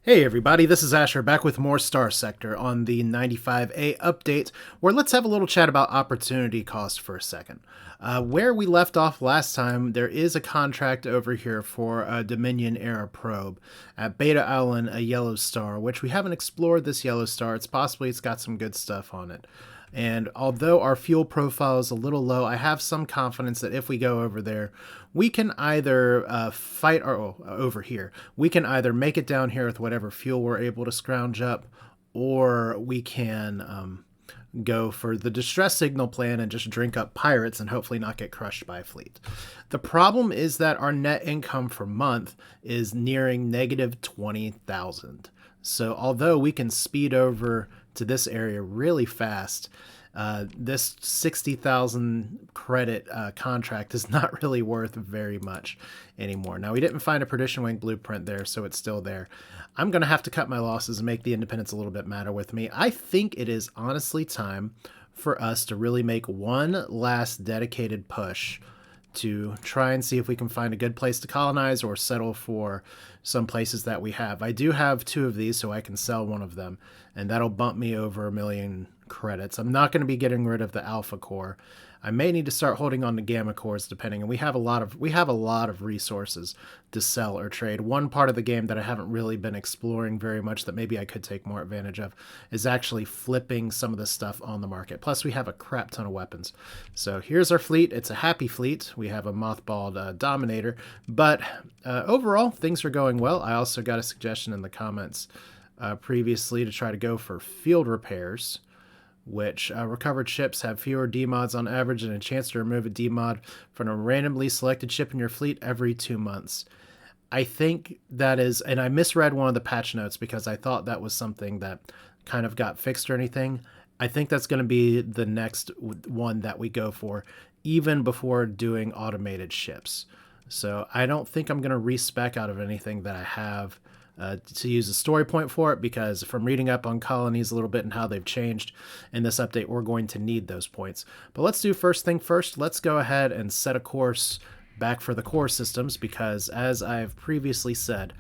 Hey everybody, this is Asher back with more Starsector on the 95A update, where let's have a little chat about opportunity cost for a second. Where we left off last time, there is a contract over here for a Dominion-era probe at Beta Island, a yellow star, which we haven't explored this yellow star. It's got some good stuff on it. And although our fuel profile is a little low, I have some confidence that if we go over there, we can either fight over here. We can either make it down here with whatever fuel we're able to scrounge up, or we can go for the distress signal plan and just drink up pirates and hopefully not get crushed by a fleet. The problem is that our net income per month is nearing negative 20,000. So although we can speed over to this area really fast, this 60,000 credit contract is not really worth very much anymore. Now, we didn't find a Perdition Wing blueprint there, so it's still there. I'm going to have to cut my losses and make the independence a little bit matter with me. I think it is honestly time for us to really make one last dedicated push to try and see if we can find a good place to colonize or settle for some places that we have. I do have 2 of these, so I can sell one of them, and that'll bump me over 1,000,000 credits. I'm not going to be getting rid of the alpha core. I may need to start holding on to gamma cores depending, and we have a lot of resources to sell or trade. One part of the game that I haven't really been exploring very much that maybe I could take more advantage of is actually flipping some of this stuff on the market. Plus we have a crap ton of weapons. So here's our fleet. It's a happy fleet. We have a mothballed Dominator, but overall things are going well. I also got a suggestion in the comments previously to try to go for field repairs, which recovered ships have fewer demods on average and a chance to remove a demod from a randomly selected ship in your fleet every 2 months. I think that is, and I misread one of the patch notes because I thought that was something that kind of got fixed or anything. I think that's going to be the next one that we go for, even before doing automated ships. So I don't think I'm going to respec out of anything that I have to use a story point for it, because from reading up on colonies a little bit and how they've changed in this update, we're going to need those points. But let's do first thing first. Let's go ahead and set a course back for the core systems, because as I've previously said,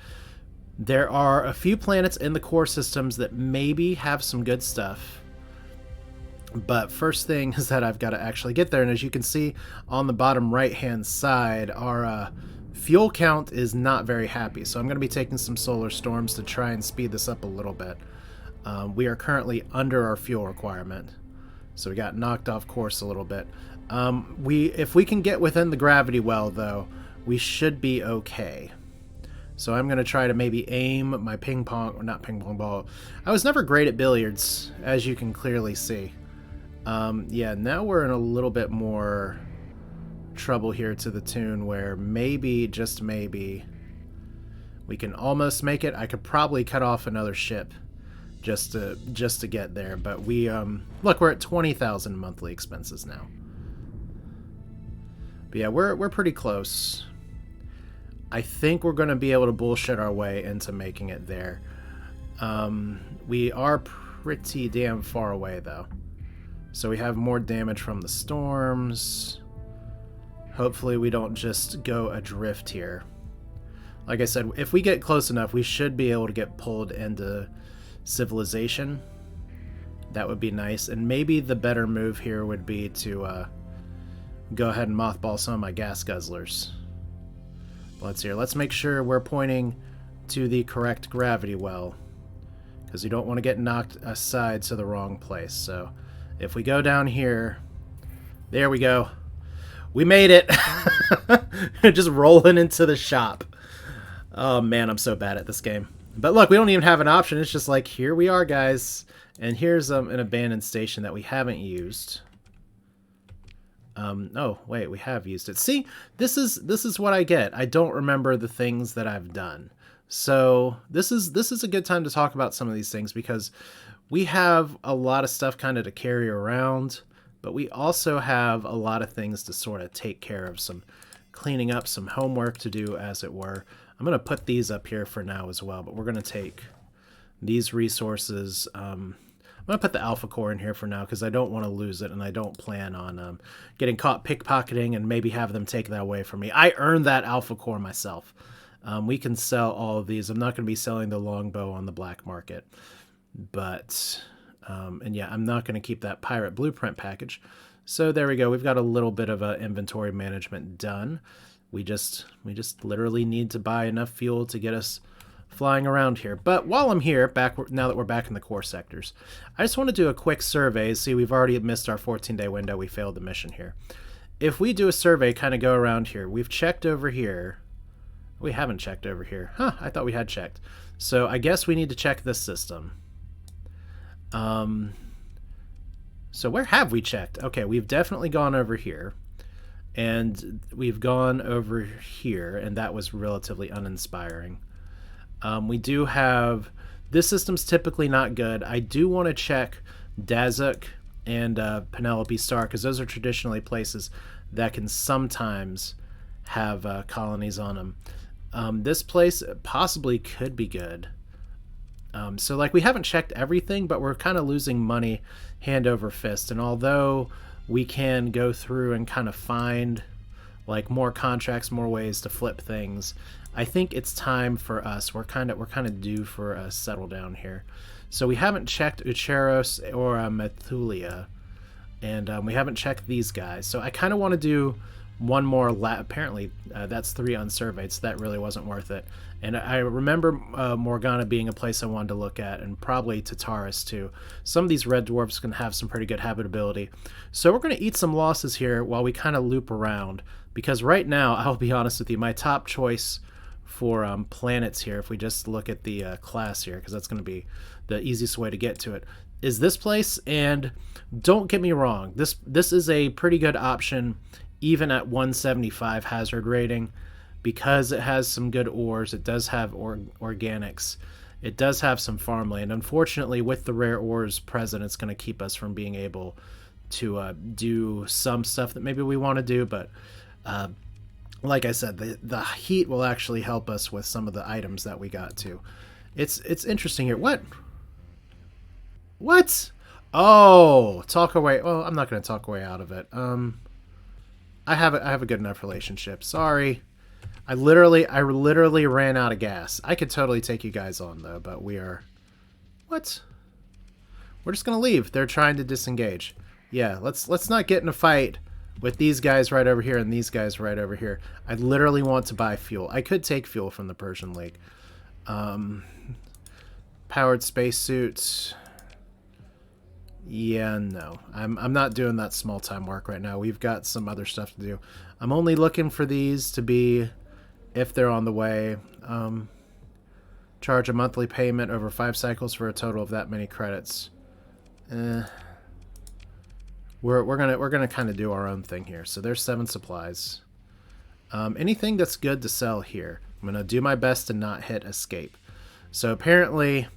there are a few planets in the core systems that maybe have some good stuff. But first thing is that I've got to actually get there. And as you can see on the bottom right hand side, our fuel count is not very happy, so I'm going to be taking some solar storms to try and speed this up a little bit. We are currently under our fuel requirement, so we got knocked off course a little bit. If we can get within the gravity well, though, we should be okay. So I'm going to try to maybe aim my ping pong, or not ping pong ball. I was never great at billiards, as you can clearly see. Yeah, now we're in a little bit more trouble here to the tune where maybe, just maybe, we can almost make it. I could probably cut off another ship just to get there, but we look, we're at 20,000 monthly expenses now. But yeah, we're pretty close. I think we're going to be able to bullshit our way into making it there. We are pretty damn far away though, so we have more damage from the storms. Hopefully we don't just go adrift here. Like I said, if we get close enough, we should be able to get pulled into civilization. That would be nice. And maybe the better move here would be to go ahead and mothball some of my gas guzzlers. Let's make sure we're pointing to the correct gravity well, because we don't want to get knocked aside to the wrong place. So if we go down here, there we go. We made it. Just rolling into the shop. Oh man, I'm so bad at this game. But look, we don't even have an option. It's just like, here we are, guys. And here's an abandoned station that we haven't used. Oh, wait, we have used it. See, this is what I get. I don't remember the things that I've done. So this is a good time to talk about some of these things, because we have a lot of stuff kind of to carry around. But we also have a lot of things to sort of take care of, some cleaning up, some homework to do, as it were. I'm going to put these up here for now as well, but we're going to take these resources. I'm going to put the alpha core in here for now because I don't want to lose it, and I don't plan on getting caught pickpocketing and maybe have them take that away from me. I earned that alpha core myself. We can sell all of these. I'm not going to be selling the longbow on the black market. But, and yeah, I'm not going to keep that pirate blueprint package. So there we go. We've got a little bit of inventory management done. We just literally need to buy enough fuel to get us flying around here. But while I'm here, now that we're back in the core sectors, I just want to do a quick survey. See, we've already missed our 14-day window. We failed the mission here. If we do a survey, kind of go around here. We've checked over here. We haven't checked over here. Huh, I thought we had checked. So I guess we need to check this system. So where have we checked? Okay, we've definitely gone over here. And we've gone over here, and that was relatively uninspiring. We do have... This system's typically not good. I do want to check Dazuk and Penelope Star, because those are traditionally places that can sometimes have colonies on them. This place possibly could be good. So, like, we haven't checked everything, but we're kind of losing money hand over fist. And although we can go through and kind of find, like, more contracts, more ways to flip things, I think it's time for us. We're kind of due for a settle down here. So we haven't checked Ucheros or Methulia, and we haven't checked these guys. So I kind of want to do one more lap. Apparently, that's 3 unsurveyed, so that really wasn't worth it. And I remember Morgana being a place I wanted to look at, and probably Tataris too. Some of these red dwarfs can have some pretty good habitability. So we're going to eat some losses here while we kind of loop around, because right now, I'll be honest with you, my top choice for planets here, if we just look at the class here, because that's going to be the easiest way to get to it, is this place. And don't get me wrong, this is a pretty good option even at 175 hazard rating, because it has some good ores. It does have organics. It does have some farmland. Unfortunately, with the rare ores present, it's going to keep us from being able to do some stuff that maybe we want to do. But like I said, the heat will actually help us with some of the items that we got to. It's interesting here. What? Oh, talk away. Well, I'm not going to talk away out of it. I have a good enough relationship. Sorry. I literally ran out of gas. I could totally take you guys on though, but we are... What? We're just gonna leave. They're trying to disengage. Yeah, let's not get in a fight with these guys right over here and these guys right over here. I literally want to buy fuel. I could take fuel from the Persian Lake. Powered spacesuits. Yeah, no. I'm not doing that small time work right now. We've got some other stuff to do. I'm only looking for these to be, if they're on the way, charge a monthly payment over 5 cycles for a total of that many credits. We're gonna kind of do our own thing here. So there's 7 supplies. Anything that's good to sell here. I'm gonna do my best to not hit escape. So apparently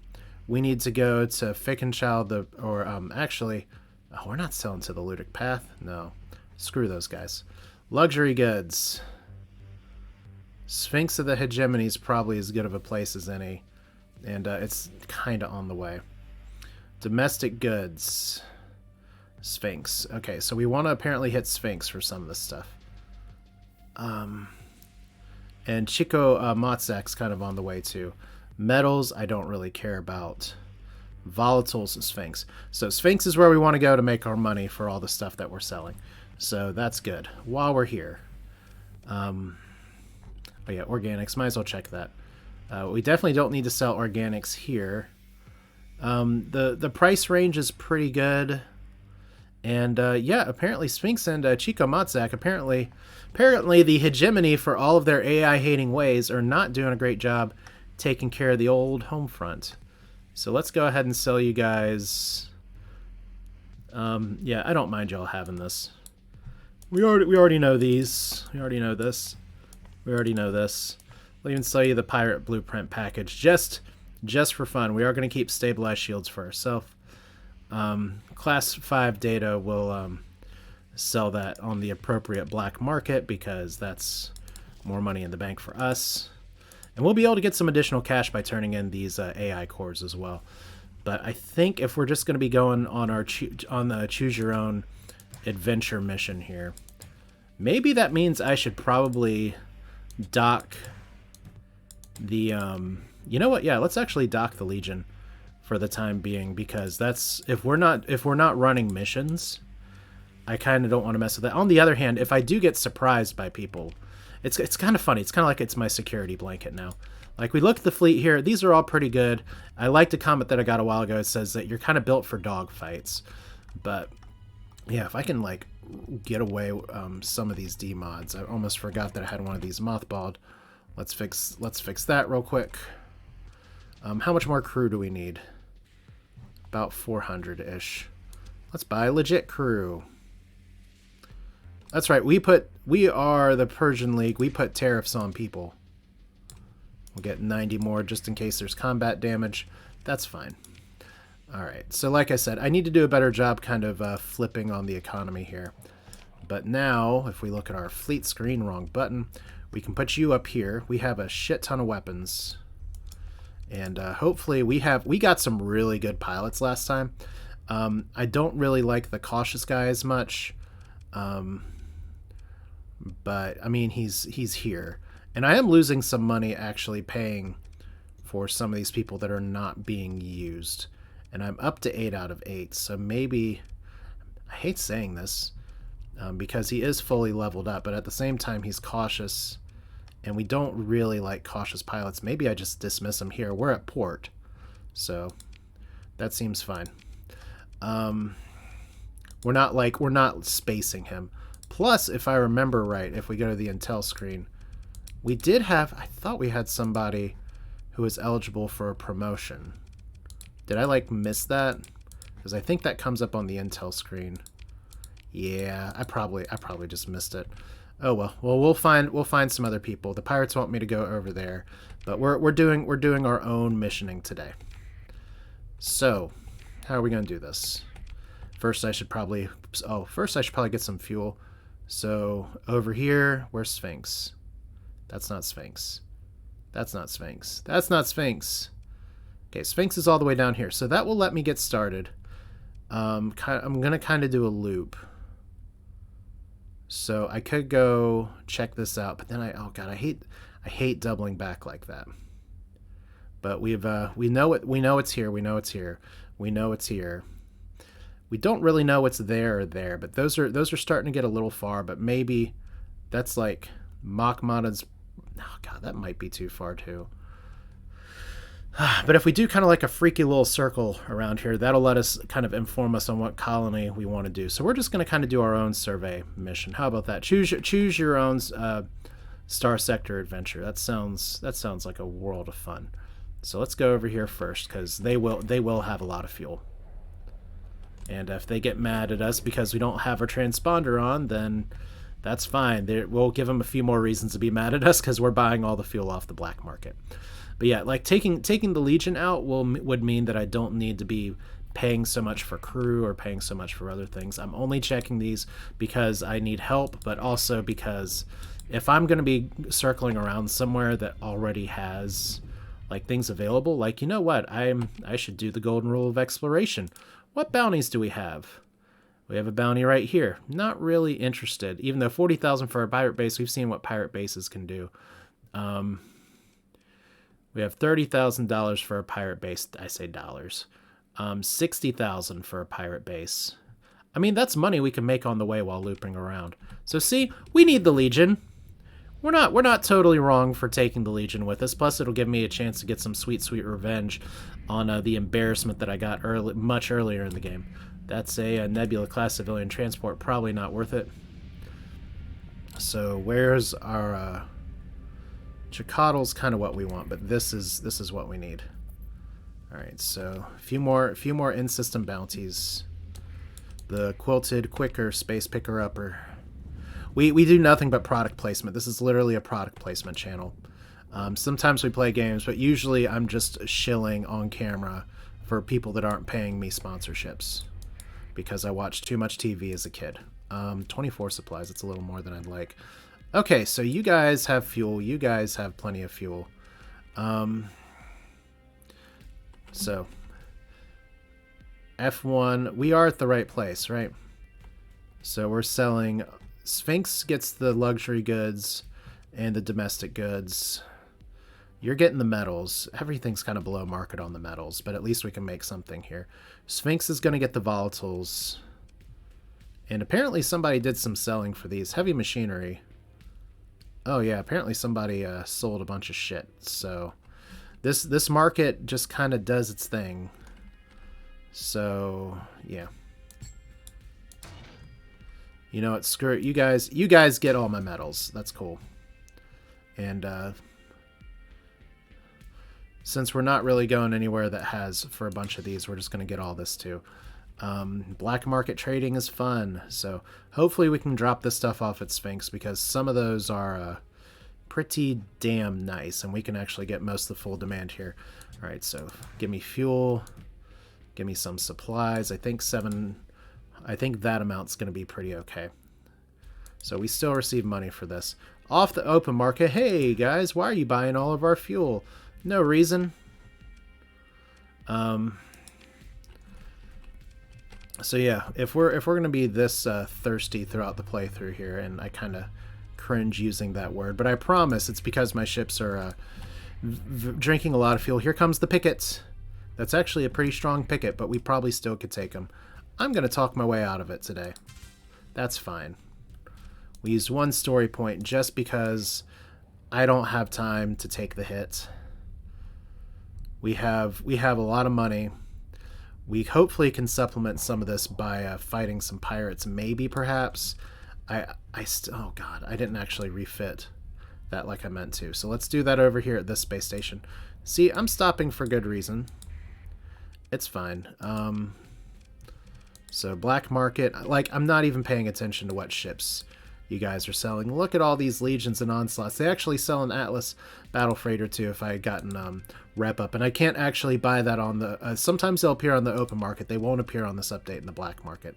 we need to go to Fickenchild, actually, oh, we're not selling to the Ludic Path. No, screw those guys. Luxury goods. Sphinx of the Hegemony is probably as good of a place as any, and it's kind of on the way. Domestic goods. Sphinx. Okay, so we want to apparently hit Sphinx for some of this stuff. And Chico Matzak's kind of on the way too. Metals, I don't really care about. Volatiles and Sphinx. So Sphinx is where we want to go to make our money for all the stuff that we're selling. So that's good. While we're here. Oh yeah, organics. Might as well check that. We definitely don't need to sell organics here. The price range is pretty good. And yeah, apparently Sphinx and Chico Matzak, apparently the hegemony for all of their AI-hating ways are not doing a great job taking care of the old home front. So let's go ahead and sell you guys. Yeah, I don't mind y'all having this. We already know these. We already know this. We already know this. We'll even sell you the pirate blueprint package just for fun. We are going to keep stabilized shields for ourselves. Class 5 data will sell that on the appropriate black market because that's more money in the bank for us. And we'll be able to get some additional cash by turning in these AI cores as well. But I think if we're just going to be going on the choose your own adventure mission here, maybe that means I should probably dock The you know what? Yeah, let's actually dock the Legion for the time being, because that's if we're not running missions, I kind of don't want to mess with that. On the other hand, if I do get surprised by people, it's kind of funny. It's kind of like it's my security blanket now. Like, we look at the fleet here. These are all pretty good. I liked a comment that I got a while ago. It says that you're kind of built for dogfights. But yeah, if I can like get away some of these D mods. I almost forgot that I had one of these mothballed. Let's fix that real quick. How much more crew do we need? About 400-ish. Let's buy a legit crew. That's right. We are the Persian League. We put tariffs on people. We'll get 90 more just in case there's combat damage. That's fine. All right. So like I said, I need to do a better job kind of flipping on the economy here. But now, if we look at our fleet screen, wrong button, we can put you up here. We have a shit ton of weapons. And hopefully we got some really good pilots last time. I don't really like the cautious guy as much. But I mean, he's here. And I am losing some money actually paying for some of these people that are not being used. And I'm up to 8 out of 8. So maybe, I hate saying this, because he is fully leveled up, but at the same time he's cautious. And we don't really like cautious pilots. Maybe I just dismiss him here. We're at port, so that seems fine. We're not spacing him. Plus, if I remember right, if we go to the intel screen, we did have, I thought we had somebody who was eligible for a promotion. Did I like miss that? Because I think that comes up on the intel screen. Yeah, I probably just missed it. Oh well. Well, we'll find some other people. The pirates want me to go over there, but we're doing our own missioning today. So, how are we going to do this? First, I should probably get some fuel. So, over here, where's Sphinx? That's not Sphinx. That's not Sphinx. That's not Sphinx. Okay, Sphinx is all the way down here. So that will let me get started. I'm going to kind of do a loop. So I could go check this out, but then I hate doubling back like that. But we know it's here. We know it's here. We know it's here. We don't really know what's there or there, but those are starting to get a little far, but maybe that's like Machmada's. Oh god, that might be too far too. But if we do kind of like a freaky little circle around here, that'll let us kind of inform us on what colony we want to do. So we're just going to kind of do our own survey mission. How about that? Choose your own Starsector adventure. That sounds like a world of fun. So let's go over here first, because they will have a lot of fuel. And if they get mad at us because we don't have our transponder on, then that's fine. We'll give them a few more reasons to be mad at us, because we're buying all the fuel off the black market. But yeah, like taking the Legion out would mean that I don't need to be paying so much for crew or paying so much for other things. I'm only checking these because I need help, but also because if I'm going to be circling around somewhere that already has like things available, like, you know what, I should do the golden rule of exploration. What bounties do we have? We have a bounty right here. Not really interested, even though 40,000 for a pirate base. We've seen what pirate bases can do. We have $30,000 for a pirate base. I say dollars. 60,000 for a pirate base. I mean, that's money we can make on the way while looping around. So see, we need the Legion. We're not totally wrong for taking the Legion with us. Plus, it'll give me a chance to get some sweet revenge on the embarrassment that I got much earlier in the game. That's a Nebula class civilian transport. Probably not worth it. So where's our Chikadal's kind of what we want, but this is what we need. All right, so a few more in-system bounties. The quilted quicker space picker upper. We do nothing but product placement. This is literally a product placement channel. Sometimes we play games, but usually I'm just shilling on camera for people that aren't paying me sponsorships because I watched too much TV as a kid. 24 supplies. It's a little more than I'd like. Okay, so you guys have fuel. You guys have plenty of fuel. So F1, we are at the right place, right? So we're selling. Sphinx gets the luxury goods and the domestic goods. You're getting the metals. Everything's kind of below market on the metals, but at least we can make something here. Sphinx is going to get the volatiles. And apparently somebody did some selling for these. Heavy machinery. Oh yeah, apparently somebody sold a bunch of shit. So this market just kind of does its thing. So yeah. You know what? Screw it. You guys get all my metals. That's cool. And since we're not really going anywhere that has for a bunch of these, we're just going to get all this too. Black market trading is fun, so hopefully we can drop this stuff off at Sphinx, because some of those are pretty damn nice, and we can actually get most of the full demand here. All right, so give me fuel, give me some supplies. I think that amount's going to be pretty okay. So we still receive money for this. Off the open market, hey guys, why are you buying all of our fuel? No reason. So yeah, if we're gonna be this thirsty throughout the playthrough here, and I kind of cringe using that word, but I promise it's because my ships are drinking a lot of fuel. Here comes the pickets. That's actually a pretty strong picket, but we probably still could take them. I'm gonna talk my way out of it today. That's fine. We used one story point just because I don't have time to take the hit. We have a lot of money. We hopefully can supplement some of this by fighting some pirates, maybe, perhaps. Oh god, I didn't actually refit that like I meant to. So let's do that over here at this space station. See, I'm stopping for good reason. It's fine. So black market, like, I'm not even paying attention to what ships you guys are selling. Look at all these legions and onslaughts. They actually sell an Atlas battle freighter too if I had gotten rep up, and I can't actually buy that on the sometimes they'll appear on the open market. They won't appear on this update in the black market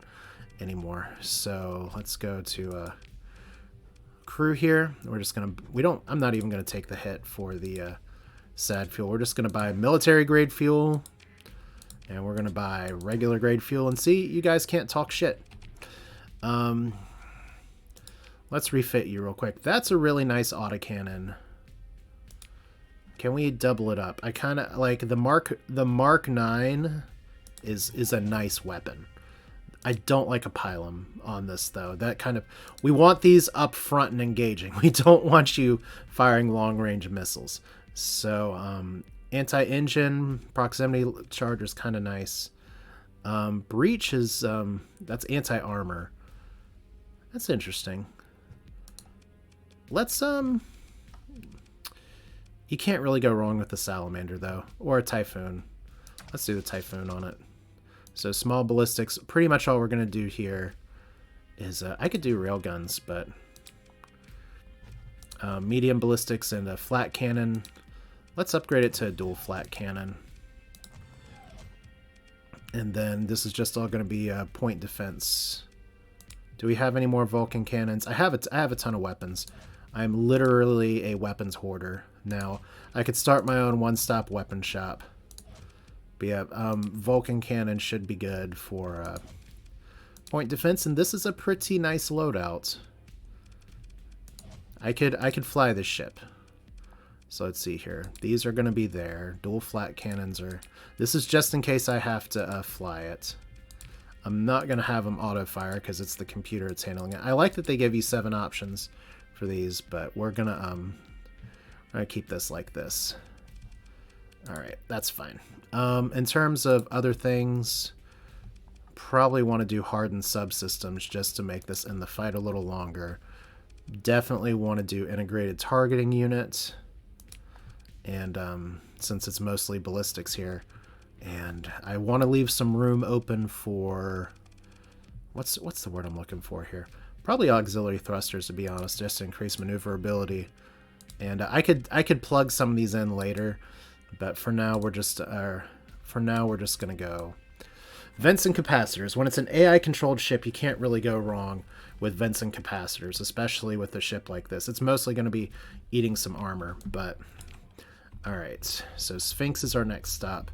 anymore. So let's go to crew here. We're just gonna I'm not even gonna take the hit for the sad fuel. We're just gonna buy military grade fuel, and we're gonna buy regular grade fuel, and see, you guys can't talk shit. Let's refit you real quick. That's a really nice autocannon. Can we double it up? I kind of like the Mark 9 is a nice weapon. I don't like a pylum on this though. That kind of, we want these up front and engaging. We don't want you firing long range missiles. So anti-engine proximity charge is kind of nice. Breach is that's anti-armor. That's interesting. Let's you can't really go wrong with the salamander though, or a typhoon. Let's do the typhoon on it. So small ballistics, pretty much all we're gonna do here is I could do railguns, but medium ballistics and a flat cannon. Let's upgrade it to a dual flat cannon. And then this is just all gonna be point defense. Do we have any more Vulcan cannons? I have a ton of weapons. I'm literally a weapons hoarder now. I could start my own one-stop weapon shop. But yeah, Vulcan cannon should be good for point defense, and this is a pretty nice loadout. I could fly this ship. So let's see here. These are going to be there. Dual flat cannons are... This is just in case I have to fly it. I'm not going to have them auto-fire because it's the computer that's handling it. I like that they give you 7 options for these, but we're gonna keep this like this. All right, that's fine. In terms of other things, probably want to do hardened subsystems just to make this in the fight a little longer. Definitely want to do integrated targeting unit, and since it's mostly ballistics here, and I want to leave some room open for what's the word I'm looking for here? Probably auxiliary thrusters, to be honest, just to increase maneuverability. And I could plug some of these in later, but for now we're just gonna go vents and capacitors. When it's an AI controlled ship, you can't really go wrong with vents and capacitors, especially with a ship like this. It's mostly going to be eating some armor, but all right. So Sphinx is our next stop,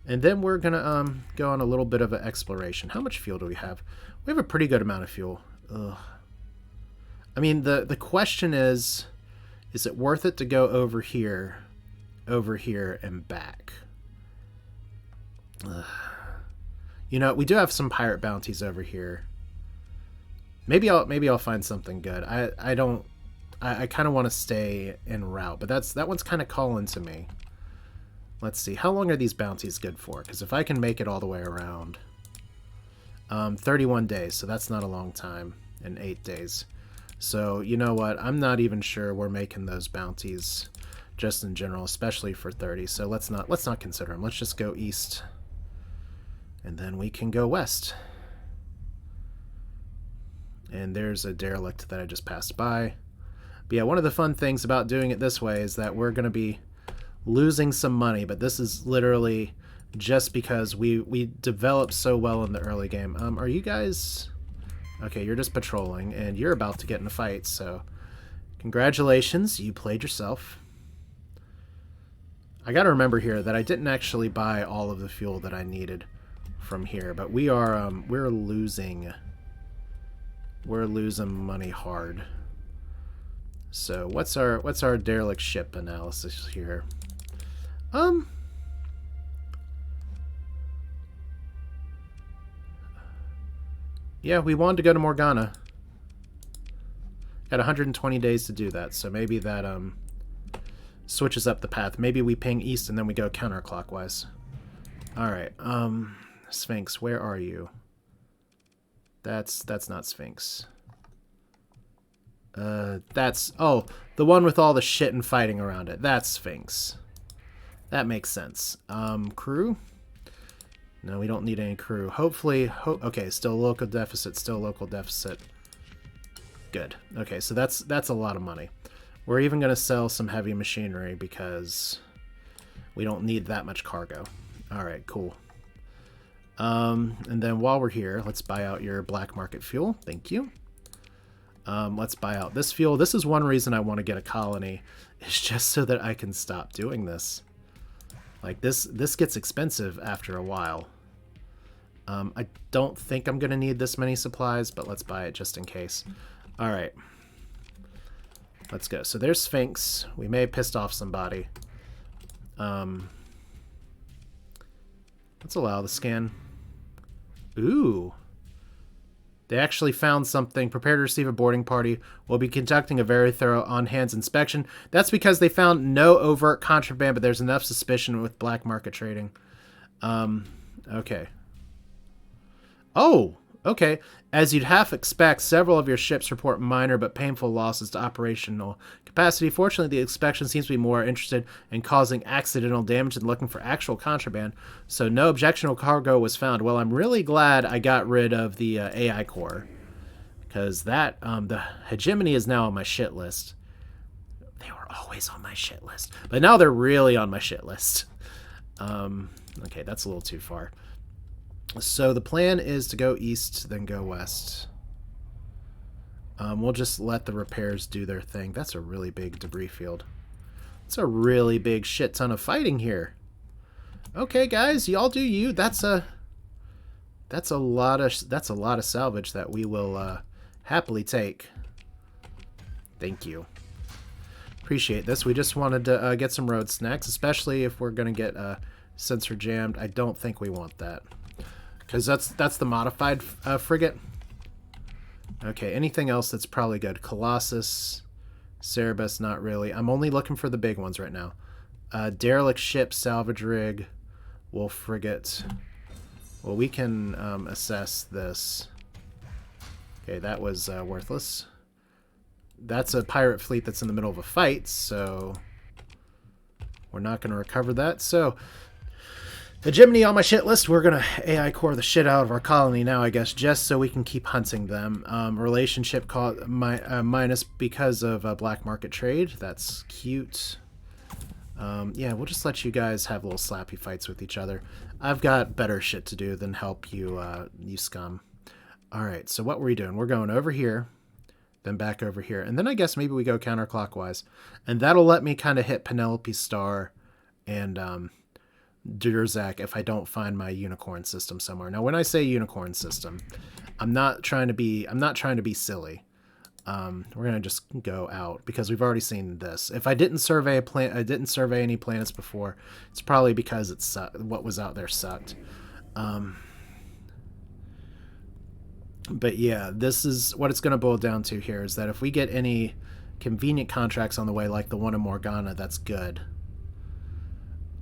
and then we're gonna go on a little bit of an exploration. How much fuel do we have? We have a pretty good amount of fuel. Ugh. I mean, the question is it worth it to go over here over here and back. You know, we do have some pirate bounties over here. Maybe I'll find something good. I kind of want to stay en route, but that one's kind of calling to me. Let's see. How long are these bounties good for? Because if I can make it all the way around, 31 days. So that's not a long time. And 8 days. So you know what? I'm not even sure we're making those bounties just in general, especially for 30. So let's not consider them. Let's just go east, and then we can go west. And there's a derelict that I just passed by. But yeah, one of the fun things about doing it this way is that we're going to be losing some money, but this is literally just because we developed so well in the early game. Are you guys... Okay, you're just patrolling, and you're about to get in a fight, so congratulations, you played yourself. I gotta remember here that I didn't actually buy all of the fuel that I needed from here, but we're losing money hard. So what's our derelict ship analysis here? Yeah, we wanted to go to Morgana. Got 120 days to do that, so maybe that switches up the path. Maybe we ping east and then we go counterclockwise. Alright, Sphinx, where are you? That's not Sphinx. Oh, the one with all the shit and fighting around it. That's Sphinx. That makes sense. Crew? No, we don't need any crew. Hopefully, okay, still local deficit, Good. Okay, so that's a lot of money. We're even going to sell some heavy machinery because we don't need that much cargo. Alright, cool. And then while we're here, let's buy out your black market fuel. Thank you. Let's buy out this fuel. This is one reason I want to get a colony. It's just so that I can stop doing this. Like, this gets expensive after a while. I don't think I'm going to need this many supplies, but let's buy it just in case. Alright. Let's go. So there's Sphinx. We may have pissed off somebody. Let's allow the scan. Ooh. They actually found something. Prepare to receive a boarding party. We'll be conducting a very thorough on-hands inspection. That's because they found no overt contraband, but there's enough suspicion with black market trading. Okay. Oh, okay. As you'd half expect, several of your ships report minor but painful losses to operational capacity. Fortunately, the inspection seems to be more interested in causing accidental damage than looking for actual contraband, so no objectionable cargo was found. Well, I'm really glad I got rid of the AI core, because that, the Hegemony is now on my shit list. They were always on my shit list, but now they're really on my shit list. Okay, that's a little too far. So the plan is to go east, then go west. We'll just let the repairs do their thing. That's a really big debris field. It's a really big shit ton of fighting here. Okay, guys, y'all do you. That's a lot of salvage that we will happily take. Thank you. Appreciate this. We just wanted to get some road snacks, especially if we're gonna get sensor jammed. I don't think we want that. Because that's the modified frigate. Okay, anything else that's probably good? Colossus, Cerebus, not really. I'm only looking for the big ones right now. Derelict ship, salvage rig, wolf frigate. Well, we can assess this. Okay, that was worthless. That's a pirate fleet that's in the middle of a fight, so we're not going to recover that. So Hegemony on my shit list. We're going to AI core the shit out of our colony now, I guess, just so we can keep hunting them. Relationship minus because of black market trade. That's cute. Yeah, we'll just let you guys have little slappy fights with each other. I've got better shit to do than help you, you scum. Alright, so what were we doing? We're going over here, then back over here. And then I guess maybe we go counterclockwise. And that'll let me kind of hit Penelope Star and Durzak if I don't find my unicorn system somewhere. Now, when I say unicorn system, I'm not trying to be silly. We're going to just go out because we've already seen this. If I didn't survey I didn't survey any planets before, it's probably because what was out there sucked. But yeah, this is what it's going to boil down to here, is that if we get any convenient contracts on the way, like the one in Morgana, that's good.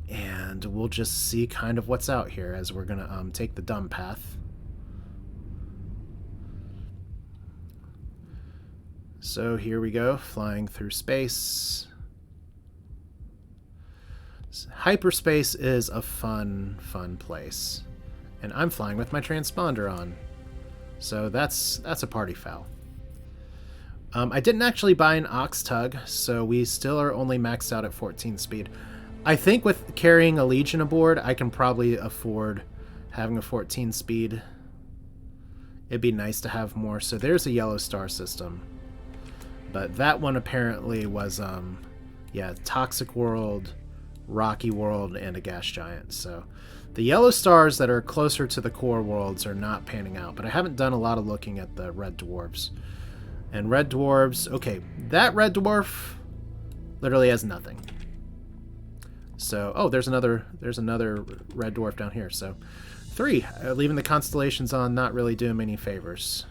And we'll just see kind of what's out here as we're going to take the dumb path. So here we go, flying through space. Hyperspace is a fun place. And I'm flying with my transponder on. So that's a party foul. I didn't actually buy an Ox Tug, so we still are only maxed out at 14 speed. I think with carrying a Legion aboard, I can probably afford having a 14 speed. It'd be nice to have more. So there's a yellow star system. But that one apparently was, yeah, Toxic World, Rocky World, and a gas giant. So the yellow stars that are closer to the core worlds are not panning out. But I haven't done a lot of looking at the red dwarves. And red dwarves, okay, that red dwarf literally has nothing. So, oh, there's another red dwarf down here. So 3, leaving the constellations on, not really doing me any favors.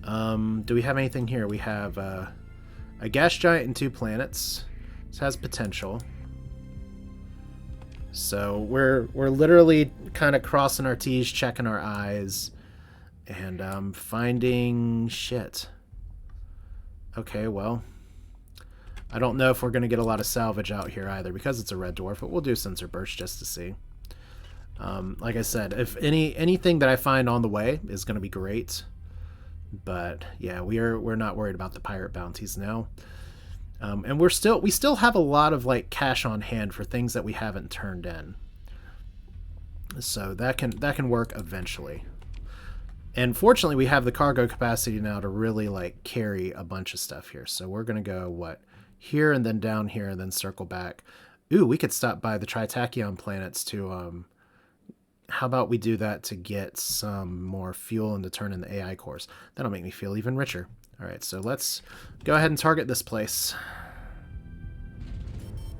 Do we have anything here? We have a gas giant and 2 planets. This has potential. So we're literally kind of crossing our T's, checking our I's, and finding shit. Okay, well, I don't know if we're going to get a lot of salvage out here either because it's a red dwarf, but we'll do sensor burst just to see. Like I said, if anything that I find on the way is going to be great. But yeah, we're not worried about the pirate bounties now, and we still have a lot of like cash on hand for things that we haven't turned in. So that can work eventually. And fortunately, we have the cargo capacity now to really like carry a bunch of stuff here. So we're gonna go here and then down here and then circle back. Ooh, we could stop by the tri-tachyon planets to how about we do that to get some more fuel and to turn in the AI cores? That'll make me feel even richer. All right, so let's go ahead and target this place.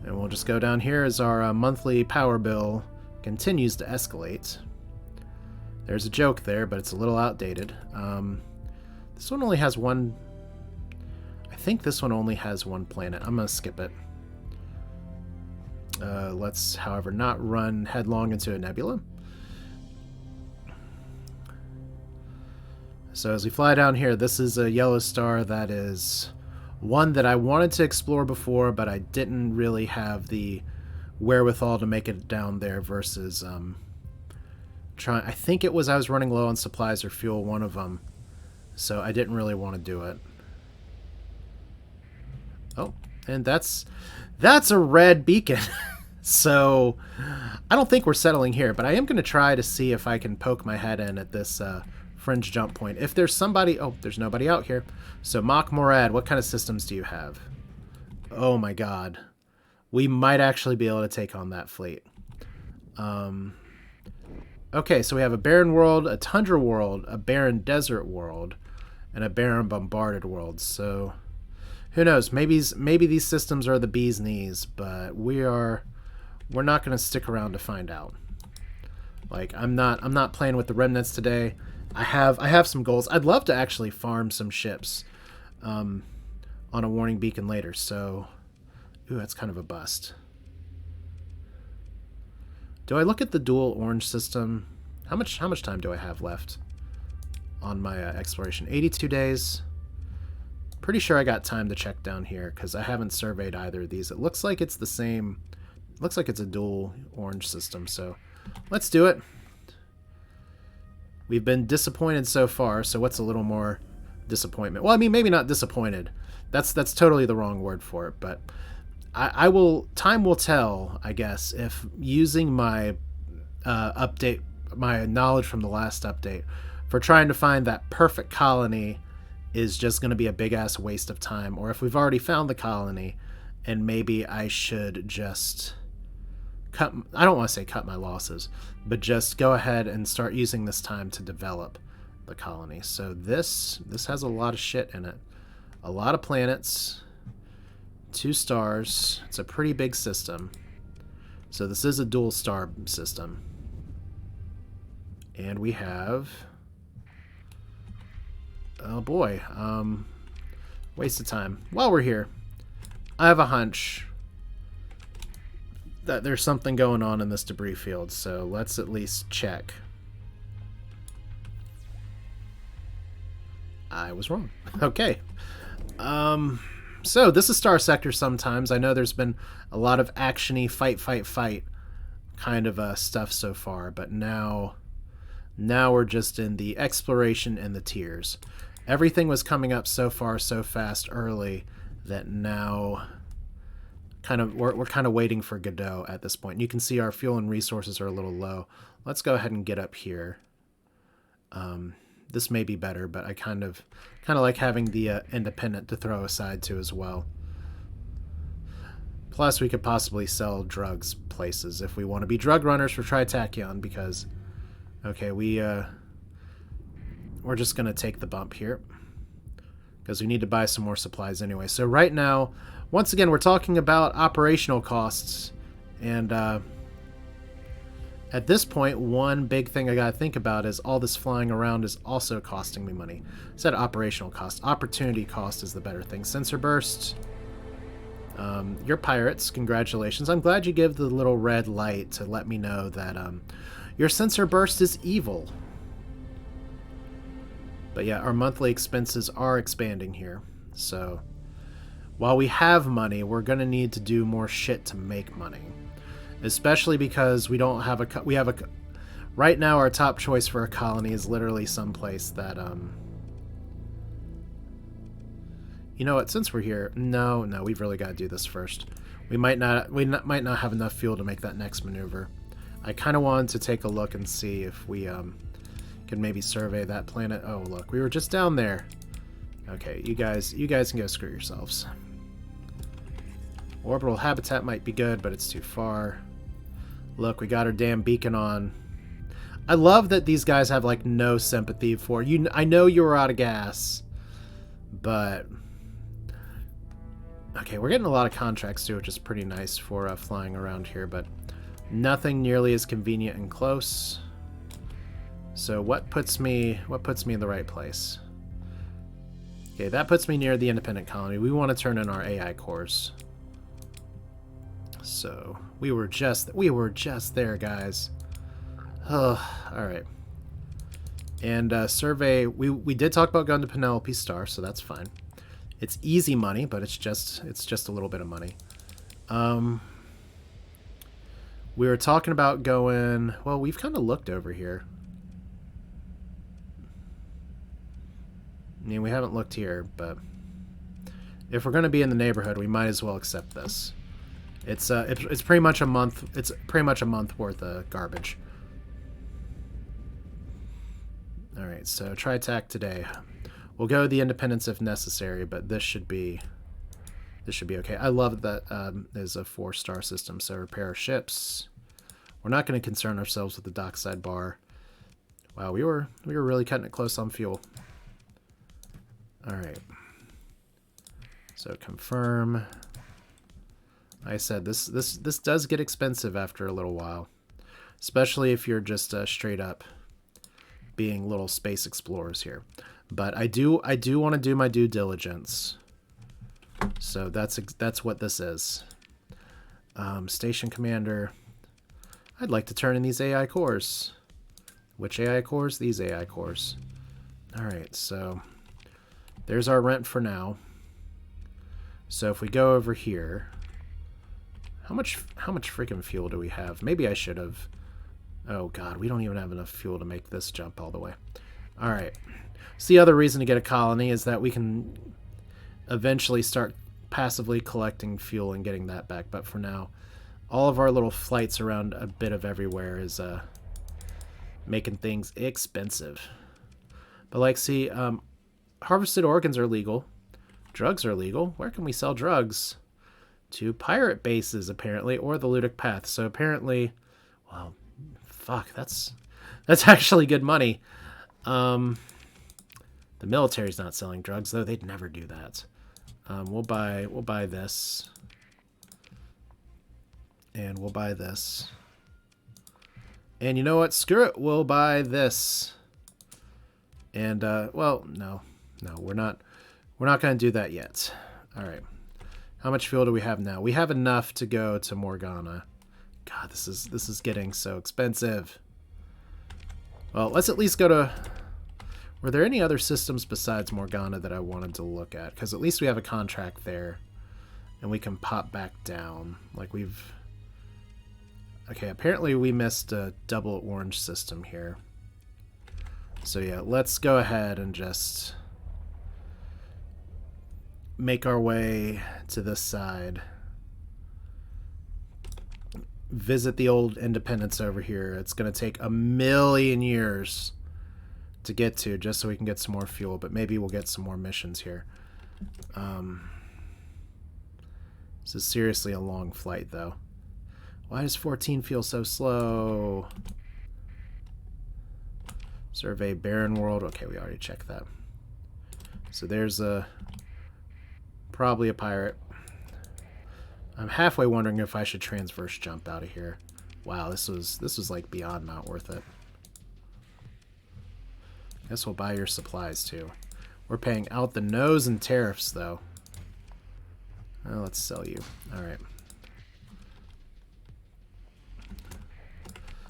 And we'll just go down here as our monthly power bill continues to escalate. There's a joke there, but it's a little outdated. This one only has one... I think this one only has one planet. I'm going to skip it. Let's, however, not run headlong into a nebula. So as we fly down here, this is a yellow star that is one that I wanted to explore before, but I didn't really have the wherewithal to make it down there versus I think it was I was running low on supplies or fuel, one of them, so I didn't really want to do it. Oh, and that's a red beacon. So I don't think we're settling here, but I am going to try to see if I can poke my head in at this fringe jump point. If there's somebody... Oh, there's nobody out here. So, Mach Morad, what kind of systems do you have? Oh my god. We might actually be able to take on that fleet. Okay, so we have a barren world, a tundra world, a barren desert world, and a barren bombarded world. So, who knows? Maybe these systems are the bee's knees, but we're not going to stick around to find out. Like, I'm not playing with the remnants today. I have some goals. I'd love to actually farm some ships on a warning beacon later. So, ooh, that's kind of a bust. Do I look at the dual orange system? How much time do I have left on my exploration? 82 days. Pretty sure I got time to check down here because I haven't surveyed either of these. It looks like it's the same. Looks like it's a dual orange system. So, let's do it. We've been disappointed so far, so what's a little more disappointment? Well, I mean, maybe not disappointed. That's totally the wrong word for it, but time will tell, I guess, if using my update, my knowledge from the last update, for trying to find that perfect colony is just going to be a big-ass waste of time, or if we've already found the colony, and maybe I should just... I don't want to say cut my losses, but just go ahead and start using this time to develop the colony. So this has a lot of shit in it. A lot of planets, 2 stars. It's a pretty big system. So this is a dual star system. And we have... Oh boy. Waste of time. While we're here, I have a hunch that there's something going on in this debris field. So let's at least check. I was wrong. Okay. So this is Starsector sometimes. I know there's been a lot of action-y fight kind of stuff so far, but now we're just in the exploration and the tiers. Everything was coming up so far so fast early that now we're kind of waiting for Godot at this point. And you can see our fuel and resources are a little low. Let's go ahead and get up here. This may be better, but I kind of like having the independent to throw aside to as well. Plus, we could possibly sell drugs places if we want to be drug runners for tri-tachyon, because, okay, we're just going to take the bump here because we need to buy some more supplies anyway. So right now, once again, we're talking about operational costs, and at this point, one big thing I gotta think about is all this flying around is also costing me money. I said operational cost. Opportunity cost is the better thing. Sensor burst. You're pirates. Congratulations. I'm glad you give the little red light to let me know that your sensor burst is evil. But yeah, our monthly expenses are expanding here. So while we have money, we're going to need to do more shit to make money. Especially because we don't have a... Right now, our top choice for a colony is literally someplace that... You know what? Since we're here... No, we've really got to do this first. We might not have enough fuel to make that next maneuver. I kind of wanted to take a look and see if we can maybe survey that planet. Oh, look. We were just down there. Okay, you guys can go screw yourselves. Orbital habitat might be good, but it's too far. Look, we got our damn beacon on. I love that these guys have, like, no sympathy for you. I know you were out of gas, but... Okay, we're getting a lot of contracts, too, which is pretty nice for flying around here, but nothing nearly as convenient and close. So what puts me in the right place? Okay, that puts me near the independent colony. We want to turn in our AI cores. So we were just there, guys. All right. And survey. We did talk about going to Penelope Star, so that's fine. It's easy money, but it's just a little bit of money. We were talking about going. Well, we've kind of looked over here. I mean, we haven't looked here, but if we're going to be in the neighborhood, we might as well accept this. It's pretty much a month. It's pretty much a month worth of garbage. All right, so tri-tac today. We'll go the Independence if necessary, but this should be okay. I love that is a 4-star system. So repair ships. We're not going to concern ourselves with the dockside bar. Wow, we were really cutting it close on fuel. All right. So confirm. I said this does get expensive after a little while, especially if you're just straight up being little space explorers here. But I do want to do my due diligence. So that's what this is. Station commander. I'd like to turn in these AI cores. Which AI cores? These AI cores. All right, so there's our rent for now. So if we go over here, how much freaking fuel do we have? Maybe I should have. Oh god, we don't even have enough fuel to make this jump all the way. All right. So the other reason to get a colony is that we can eventually start passively collecting fuel and getting that back. But for now, all of our little flights around a bit of everywhere is making things expensive. But like, see, harvested organs are legal. Drugs are legal. Where can we sell drugs? To pirate bases, apparently, or the Ludic Path. So apparently, well, fuck, that's actually good money. The military's not selling drugs, though. They'd never do that. We'll buy this. And we'll buy this. And you know what? Screw it. We'll buy this. And, well, no. No, we're not going to do that yet. All right. How much fuel do we have now? We have enough to go to Morgana. God, this is getting so expensive. Well, let's at least go to... Were there any other systems besides Morgana that I wanted to look at? Because at least we have a contract there. And we can pop back down. Like we've... Okay, apparently we missed a double orange system here. So yeah, let's go ahead and just... make our way to this side. Visit the old Independence over here. It's going to take a million years to get to, just so we can get some more fuel, but maybe we'll get some more missions here. This is seriously a long flight, though. Why does 14 feel so slow? Survey barren world. Okay, we already checked that. So there's probably a pirate. I'm halfway wondering if I should transverse jump out of here. Wow, this was like beyond not worth it. Guess we'll buy your supplies too. We're paying out the nose in tariffs though. Well, let's sell you. All right.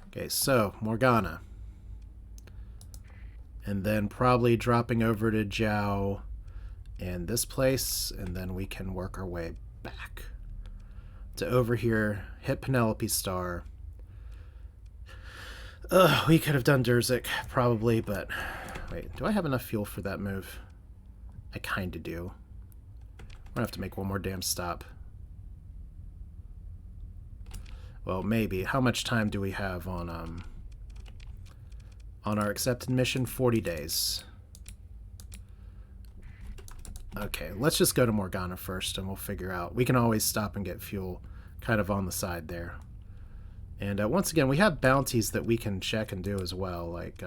Okay, so Morgana. And then probably dropping over to Jiao and this place, and then we can work our way back to over here, hit Penelope Star. We could have done Durzik, probably, but wait, do I have enough fuel for that move? I kind of do. I'm gonna have to make one more damn stop. Well, maybe. How much time do we have on our accepted mission? 40 days. Okay, let's just go to Morgana first and we'll figure out. We can always stop and get fuel kind of on the side there. And once again, we have bounties that we can check and do as well. Like,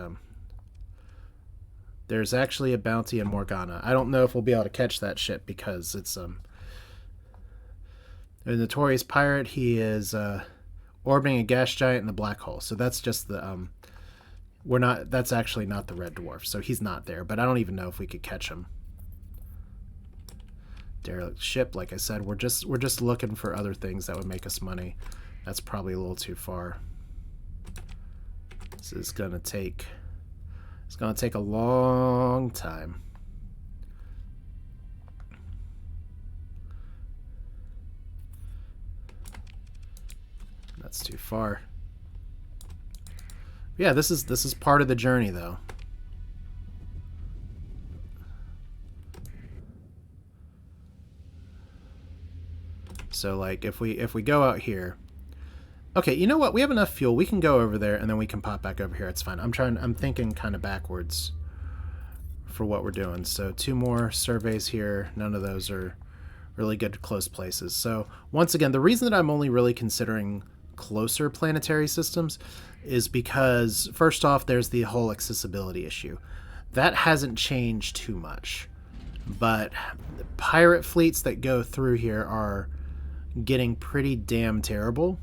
there's actually a bounty in Morgana. I don't know if we'll be able to catch that ship because it's a notorious pirate. He is orbiting a gas giant in the black hole. So that's just the that's actually not the red dwarf. So he's not there, but I don't even know if we could catch him. Derelict ship, like I said, we're just looking for other things that would make us money. That's probably a little too far. This is gonna take a long time. That's too far. Yeah, this is part of the journey though. So like if we go out here. Okay, you know what? We have enough fuel. We can go over there and then we can pop back over here. It's fine. I'm thinking kind of backwards for what we're doing. So 2 more surveys here. None of those are really good close places. So once again, the reason that I'm only really considering closer planetary systems is because first off, there's the whole accessibility issue. That hasn't changed too much. But the pirate fleets that go through here are getting pretty damn terrible.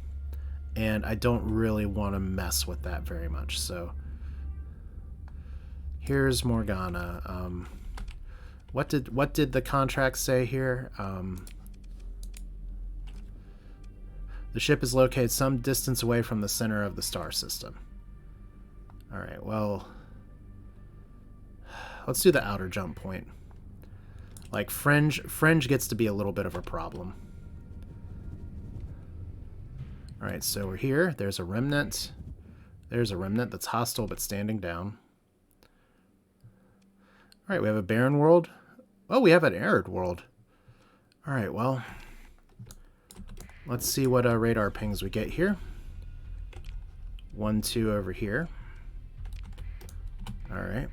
And I don't really want to mess with that very much. So here's Morgana. What did the contract say here? The ship is located some distance away from the center of the star system. All right, well, let's do the outer jump point. Like fringe gets to be a little bit of a problem. Alright, so we're here. There's a remnant. There's a remnant that's hostile but standing down. Alright, we have a barren world. Oh, we have an arid world. Alright, well, let's see what radar pings we get here. 1, 2 over here. Alright.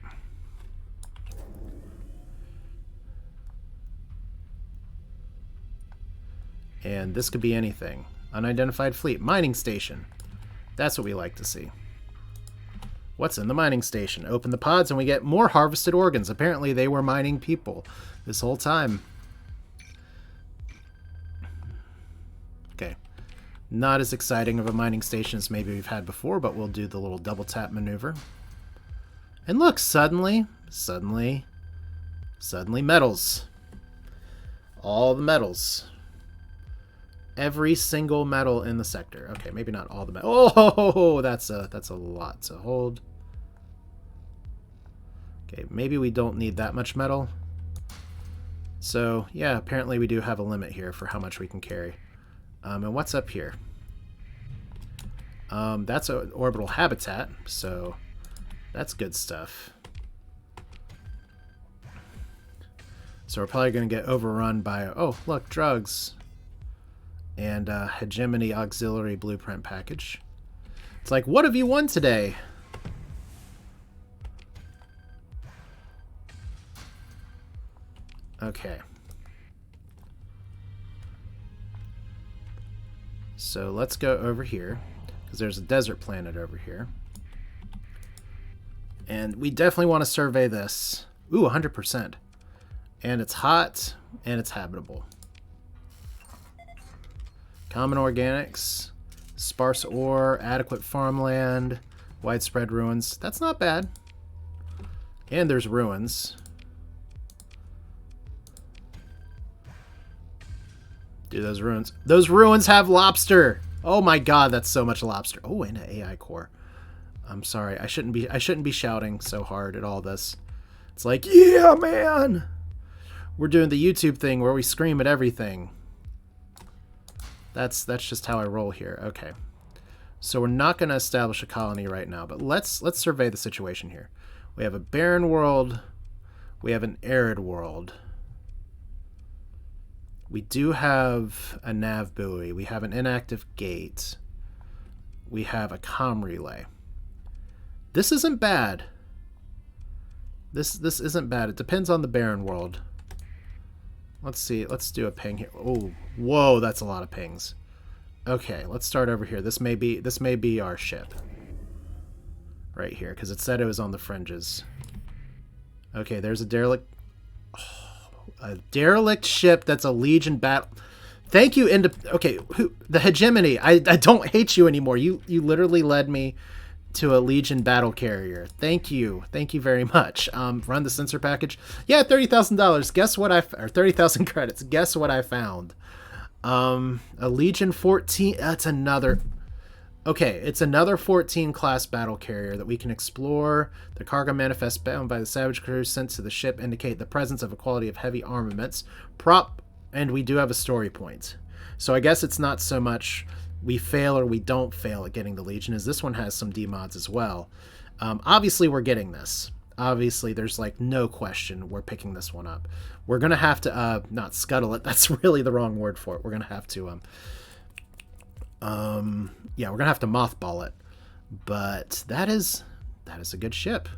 And this could be anything. Unidentified fleet. Mining station. That's what we like to see. What's in the mining station? Open the pods and we get more harvested organs. Apparently they were mining people this whole time. Okay. Not as exciting of a mining station as maybe we've had before, but we'll do the little double tap maneuver. And look, suddenly metals. All the metals. Every single metal in the sector. Okay, maybe not all the metal. Oh, that's a lot to hold. Okay, maybe we don't need that much metal. So, yeah, apparently we do have a limit here for how much we can carry. And what's up here? That's an orbital habitat, so that's good stuff. So we're probably going to get overrun by, oh, look, drugs. And Hegemony auxiliary blueprint package. It's like, what have you won today? Okay. So let's go over here, because there's a desert planet over here. And we definitely want to survey this. Ooh, 100%. And it's hot, and it's habitable. Common organics, sparse ore, adequate farmland, widespread ruins. That's not bad. And there's ruins. Dude, those ruins have lobster. Oh my god, that's so much lobster. Oh, and an AI core. I'm sorry. I shouldn't be shouting so hard at all this. It's like, yeah, man. We're doing the YouTube thing where we scream at everything. That's just how I roll here. Okay. So we're not going to establish a colony right now, but let's survey the situation here. We have a barren world. We have an arid world. We do have a nav buoy. We have an inactive gate. We have a comm relay. This isn't bad. This isn't bad. It depends on the barren world. Let's see. Let's do a ping here. Oh, whoa, that's a lot of pings. Okay, let's start over here. This may be our ship. Right here, because it said it was on the fringes. Okay, there's a derelict. A derelict ship that's a Legion battle. Thank you, okay, the Hegemony. I don't hate you anymore. You literally led me to a Legion battle carrier. Thank you very much. Run the sensor package. Yeah, $30,000. Guess what or 30,000 credits. Guess what I found? A Legion 14. That's another. Okay, it's another 14 class battle carrier that we can explore. The cargo manifest bound by the Savage crew sent to the ship indicate the presence of a quality of heavy armaments. And we do have a story point. So I guess it's not so much we fail or we don't fail at getting the Legion, as this one has some demods as well. Obviously, we're getting this. Obviously, there's like no question we're picking this one up. We're going to have to, not scuttle it. That's really the wrong word for it. We're going to have to, yeah, we're gonna have to mothball it, but that is a good ship,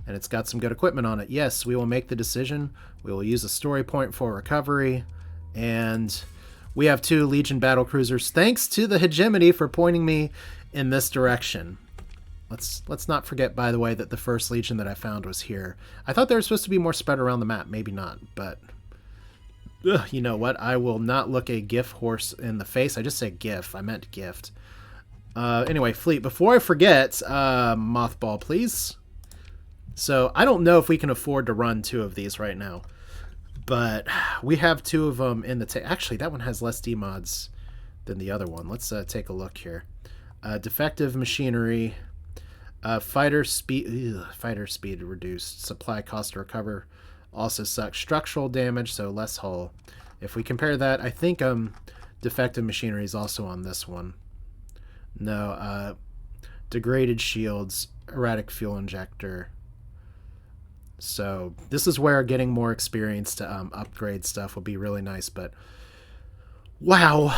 and it's got some good equipment on it. Yes, we will make the decision. We will use a story point for recovery, and we have 2 Legion battle cruisers. Thanks to the Hegemony for pointing me in this direction. Let's not forget, by the way, that the first Legion that I found was here. I thought they were supposed to be more spread around the map. Maybe not, but. Ugh, you know what? I will not look a GIF horse in the face. I just said GIF. I meant gift. Anyway, fleet. Before I forget, mothball, please. So, I don't know if we can afford to run 2 of these right now. But we have 2 of them in the actually, that one has less demods than the other one. Let's take a look here. Defective machinery. Fighter speed reduced. Supply cost to recover. Also sucks. Structural damage, so less hull. If we compare that, I think defective machinery is also on this one. No, degraded shields, erratic fuel injector. So this is where getting more experience to upgrade stuff would be really nice. But wow,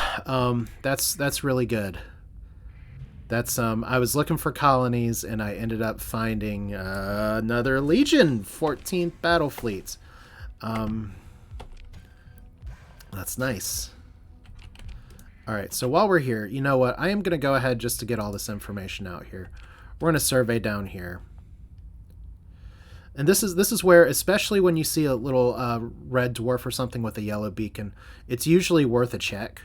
that's really good. That's I was looking for colonies and I ended up finding another Legion 14th battle fleet. That's nice. All right, so while we're here, you know what? I am going to go ahead just to get all this information out here we're going to survey down here. And this is where, especially when you see a little red dwarf or something with a yellow beacon, it's usually worth a check,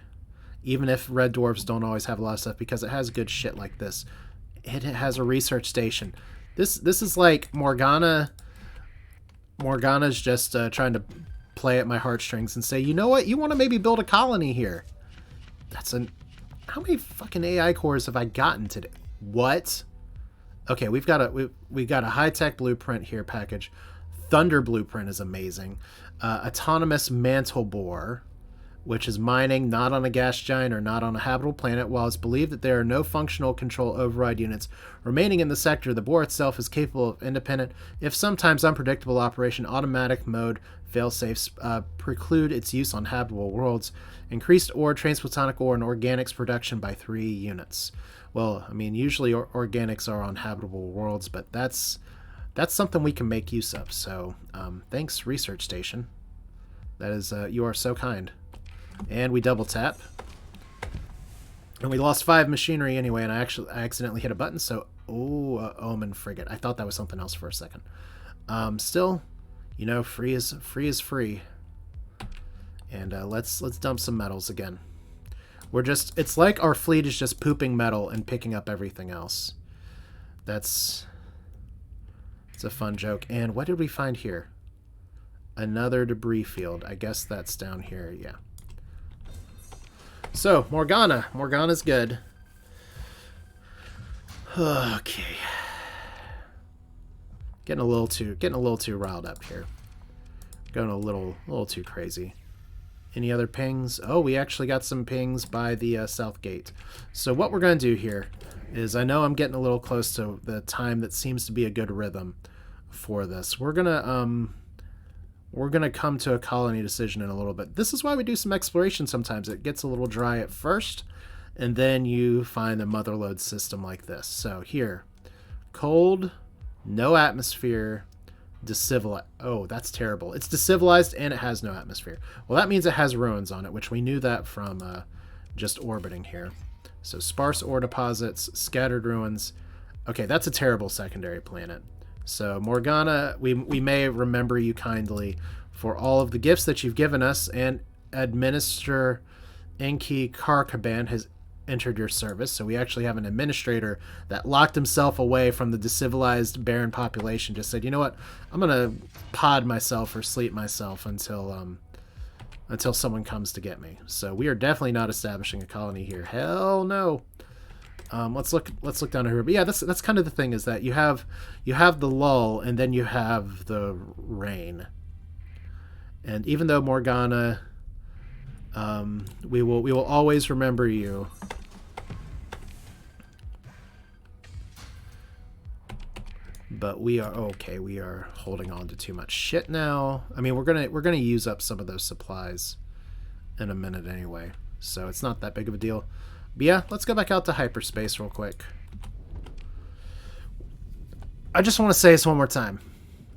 even if red dwarfs don't always have a lot of stuff, because it has good shit like this. It has a research station. This is like Morgana. Morgana's just trying to play at my heartstrings and say, you know what, you want to maybe build a colony here. How many fucking AI cores have I gotten today? What? Okay, we've got a high-tech blueprint here package. Thunder blueprint is amazing. Autonomous mantle bore, which is mining not on a gas giant or not on a habitable planet. While it's believed that there are no functional control override units remaining in the sector, the bore itself is capable of independent, if sometimes unpredictable operation. Automatic mode failsafes preclude its use on habitable worlds. Increased ore, transphotonic ore, and organics production by 3 units. Well, I mean, usually organics are on habitable worlds, but that's something we can make use of. So, thanks, research station. That is, you are so kind. And we double tap. And we lost 5 machinery anyway, and I accidentally hit a button, so... Oh, Omen frigate. I thought that was something else for a second. Still, you know, free is free. And let's dump some metals again. It's like our fleet is just pooping metal and picking up everything else. It's a fun joke. And what did we find here? Another debris field. I guess that's down here, yeah. So, Morgana. Morgana's good. Okay. Getting a little too riled up here. Going a little too crazy. Any other pings? Oh, we actually got some pings by the south gate. So what we're going to do here is, I know I'm getting a little close to the time that seems to be a good rhythm for this. We're gonna come to a colony decision in a little bit. This is why we do some exploration sometimes. It gets a little dry at first, and then you find a motherlode system like this. So here, cold, no atmosphere, decivilized. Oh, that's terrible. It's decivilized and it has no atmosphere. Well, that means it has ruins on it, which we knew that from just orbiting here. So sparse ore deposits, scattered ruins. Okay, that's a terrible secondary planet. So Morgana, we may remember you kindly for all of the gifts that you've given us, and Administrator Enki Karkaban has entered your service. So we actually have an administrator that locked himself away from the decivilized barren population, just said, you know what, I'm gonna pod myself or sleep myself until someone comes to get me. So we are definitely not establishing a colony here. Hell no. Let's look down here. But yeah, that's kind of the thing, is that you have the lull and then you have the rain. And even though Morgana, we will always remember you. But we are holding on to too much shit now. I mean, we're gonna use up some of those supplies in a minute anyway, so it's not that big of a deal. But yeah, let's go back out to hyperspace real quick. I just want to say this one more time.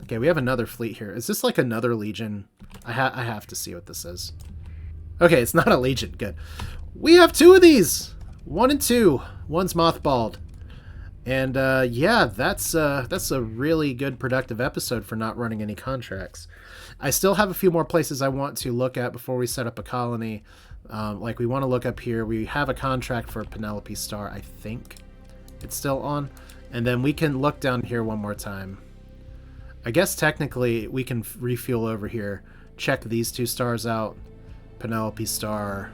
Okay, we have another fleet here. Is this like another Legion? I have to see what this is. Okay, it's not a Legion. Good. We have 2 of these. 1 and 2. One's mothballed. And yeah, that's a really good productive episode for not running any contracts. I still have a few more places I want to look at before we set up a colony. Like we want to look up here. We have a contract for Penelope Star, I think. It's still on. And then we can look down here one more time. I guess technically we can refuel over here. Check these 2 stars out. Penelope Star,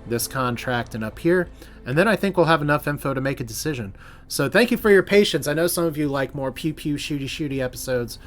this contract, and up here. And then I think we'll have enough info to make a decision. So thank you for your patience. I know some of you like more pew-pew, shooty-shooty episodes,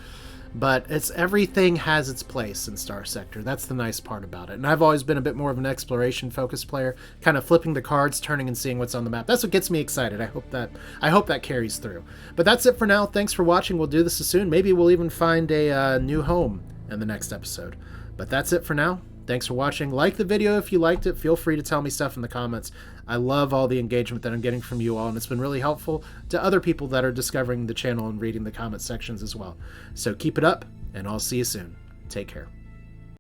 but everything has its place in Starsector. That's the nice part about it. And I've always been a bit more of an exploration-focused player, kind of flipping the cards, turning and seeing what's on the map. That's what gets me excited. I hope that carries through. But that's it for now. Thanks for watching. We'll do this soon. Maybe we'll even find a new home in the next episode. But that's it for now. Thanks for watching. Like the video if you liked it. Feel free to tell me stuff in the comments. I love all the engagement that I'm getting from you all, and it's been really helpful to other people that are discovering the channel and reading the comment sections as well. So keep it up, and I'll see you soon. Take care.